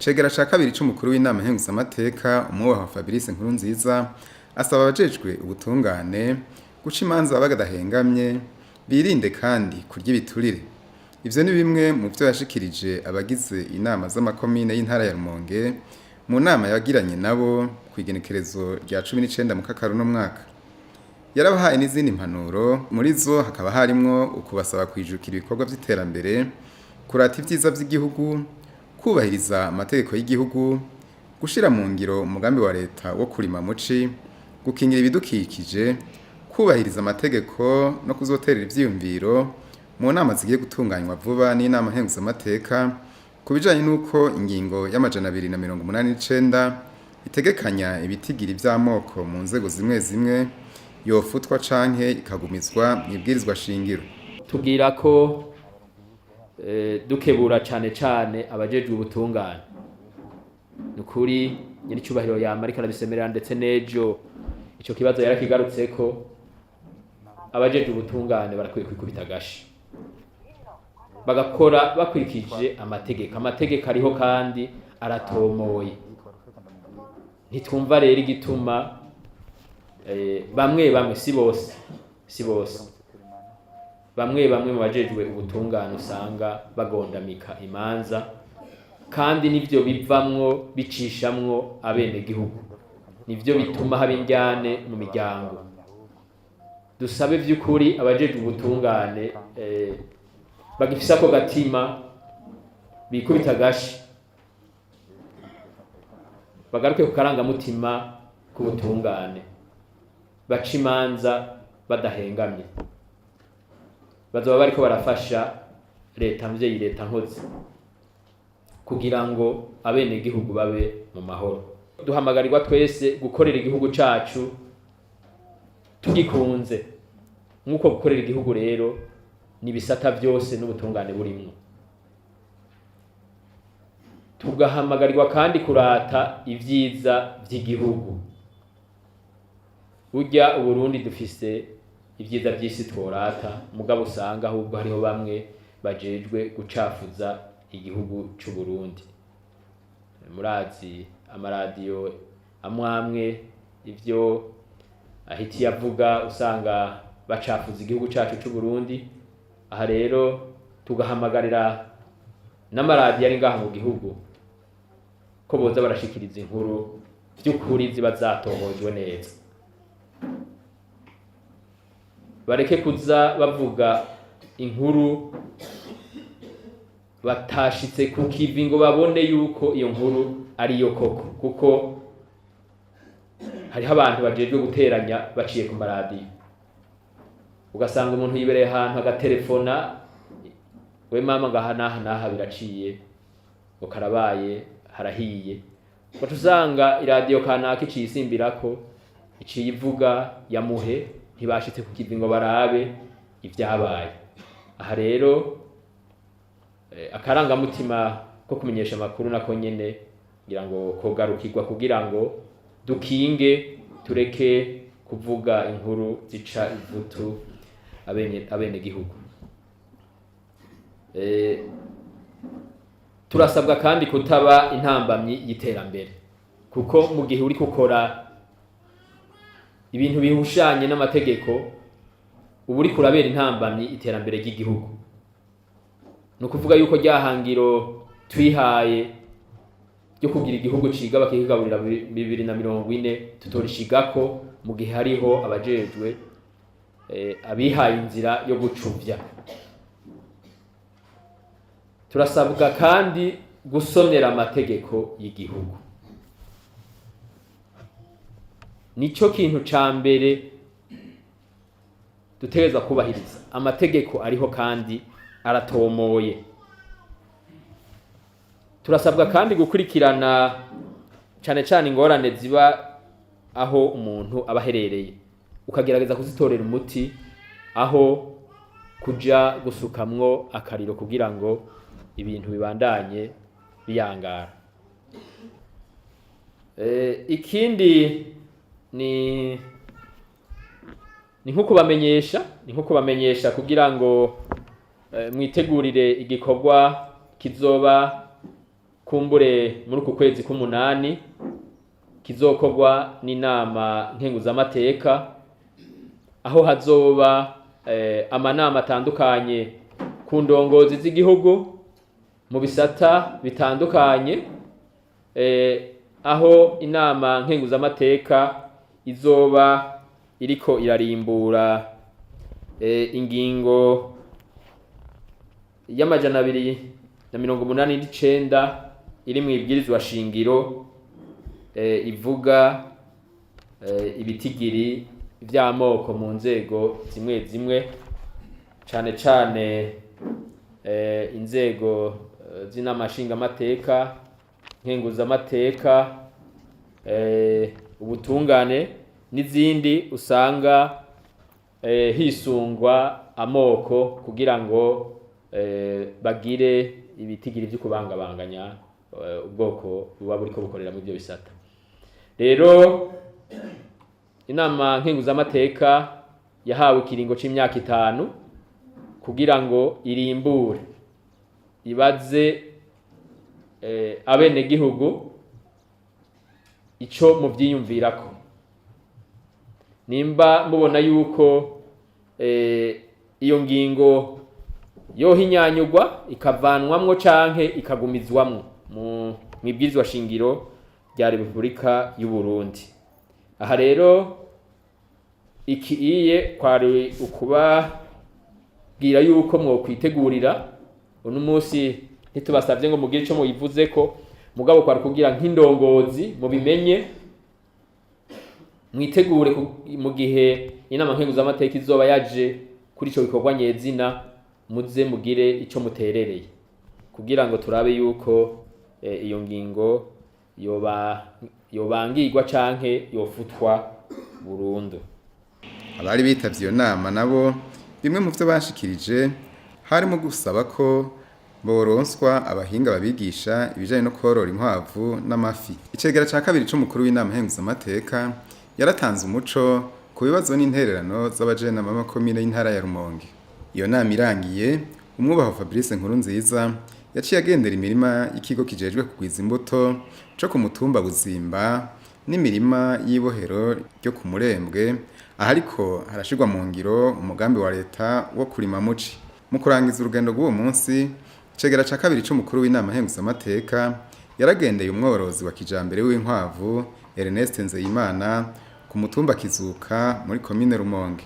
Icegera ca kabiri c'umukuru w'inama nkenguzamateka umwubahwa Fabrice Nkurunziza asaba abajejwe ubutungane guca imanza badahengamye birinde kandi kurya ibiturire. Ivyo ni bimwe mu vyo yashikirije abagize inama z'amakomine y'intara ya Rumonge mu nama yagiranye nabo kw'igenekerezo rya 19 mu kakaro no mwaka. Yarabahaye n'izindi impanuro, muri zo hakaba harimwo ukubasaba kwijukira ibikorwa vy'iterambere, kurata ivyiza vy'igihugu, kubahiriza amategeko y'igihugu, gushira mu ngiro umugambi wa leta wo kurima muci, gukingira ibidukikije, kubahiriza amategeko no kuzoterera ivyiyumviro mu nama zigiye gutunganywa vuba n'inama nkenguzamateka ku bijanye n'uko ingingo y'amajana 289 itegekanya ibitigiri vy'amoko mu nzego zimwe zimwe yofutwa canke ikagumizwa mw'ibwirizwa shingiro. Tugira ko dukebura cane abajejwe ubutungane. Nukuri nyiricubahiro yama ariko arabisemerera ndetse nejo ico kibazo yarakigarutseko, abajejwe ubutungane barakwiye kwikubita agashi bagakora bakurikije amategeko. Amategeko ariho kandi aratomoye. Ntitwumva rero igituma bamwe si bose bamwe mu bajejwe ubutungane usanga bagondamika imanza, kandi nivyo bivamwo bicishamwo abenegihugu, nivyo bituma haba indyane mu miryango. Dusabe vy'ukuri abajejwe ubutungane bagifise ako gatima bikubita agashi, bagaruke ku karangamutima k'ubutungane, baca imanza badahengamye. Bazoba bariko barafasha leta mvyeyi, leta nkozi, kugira ngo abenegihugu babe mu mahoro. Duhamagarirwa twese gukorera igihugu cacu tugikunze. Nk'uko gukorera igihugu rero n'ibisata vyose n'ubutungane burimwo. Tugahamagarirwa kandi kurata ivyiza vy'igihugu. Burya Uburundi dufise ivyiza vy'isi tworata, mugabo usanga ahubwo hariho bamwe bajejwe gucafuza igihugu c'u Burundi. Murazi amaradiyo amwamwe ivyo ahitiye avuga usanga bacafuza igihugu cacu c'u Burundi. Aha rero tugahamagarira n'amaradiyo ari ngaha mu gihugu ko boza barashikiriza inkuru vy'ukuri ziba zatohojwe neza. Bareke kuza bavuga inkuru batashitse ku kivi ngo babone yuko iyo nkuru ari yo koko, kuko hariho abantu bajejwe guteranya baciye ku maradiyo. Ugasanga umuntu yibereye ahantu agaterefona, we mama ngaha naha biraciye, ngo karabaye harahiye. Baca usanga iradiyo kanaka iciye isimbirako, iciye ivuga yamuhe, ntibashitse ku kivi ngo barabe ivyabaye. Aha rero akarangamutima ko kumenyesha amakuru nako nyene ngira ngo kogarukirwa kugira ngo dukinge, tureke kuvuga inkuru zica ivutu abenegihugu. Turasabwa kandi kutaba intambamyi y'iterambere, kuko mu gihe uri gukora ibintu bihushanye n'amategeko uba uri kurabera intambamyi iterambere ry'igihugu. Ni ukuvuga yuko ryahangiro twihaye ryo kugira igihugu ciga bakigaburira 2040 tutorishigako mu gihe hariho abajejwe abihaye inzira yo gucuvya. Turasabwa kandi gusonera amategeko y'igihugu. Nico kintu ca mbere dutegerezwa kubahiriza. Amategeko ariho kandi aratomoye. Turasabwa kandi gukurikirana cane ingorane ziba aho umuntu abaherereye, ukagerageza kuzitorera umuti aho kuja gusukamwo akariro kugira ngo ibintu bibandanye biyangara. Ikindi ni nko kubamenyesha kugira ngo mwitegurire igikorwa kizoba kumbure muri uku kwezi k'umunani kizokorwa n'inama nkenguzamateka, aho hazoba amanama atandukanye ku ndongozi z'igihugu mu bisata bitandukanye, aho inama nkenguzamateka izoba iriko irarimbura ingingo y'amajana 289 iri mu ibwirizwa shingiro ivuga ibitigiri vy'amoko mu nzego zimwe zimwe, cane cane inzego z'inama nshingamateka, nkenguzamateka, ubutungane n'izindi usanga hisungwa amoko kugira ngo bagire ibitigiri vyo kubangabanganya ubwoko buba buriko bukorera mu byo bisata. Rero inama nkenguzamateka yahawe ikiringo c'imyaka 5 kugira ngo irimbure ibaze abenegihugu ico muvyiyumvirako, nimba mubona yuko iyo ngingo yohinyanyugwa ikavanwamwo canke ikagumizwamwo mu ibwirizwa shingiro rya Repubulika y'u Burundi. Aha rero ikiye kwari ukubabwira yuko mwokwitegurira uno munsi ntitubasavye ngo mugire ico muyivuzeko, mugabo kwari kugira nk'indongozi mubimenye, mwitegure mu gihe inama nkenguzamateka izoba yaje kuri ico gikorwa nyezina, muze mugire ico muterereye kugira ngo turabe yuko iyo ngingo yobangirwa canke yofutwa burundu. Abari bitavye iyo nama nabo bimwe mu vyo bashikirije harimo gusaba ko boronswa abahinga babigisha ibijanye no korora inkwavu n'amafi. Icegera ca kabiri c'umukuru w'inama nkenguzamateka yaratanze umuco ku bibazo n'intererano z'abajene b'amakomine y'intara ya Rumonge. Iyo nama irangiye, umwubaho Fabrice Nkurunziza yaciye agendera imirima y'ikigo kijejwe kugwiza imbuto co ku mutumba Buzimba n'imirima y'ibohero ryo ku Murembwe, ahariko harashirwa mu ngiro umugambi wa leta wo kurima muci. Mu kurangiza urugendo rw'uwo munsi, icegera ca kabiri c'umukuru w'inama nkenguzamateka yaragendeye umworozi wa kijambere w'inkwavu Ernest Nzeyimana ku mutumba Kizuka muri komine Rumonge.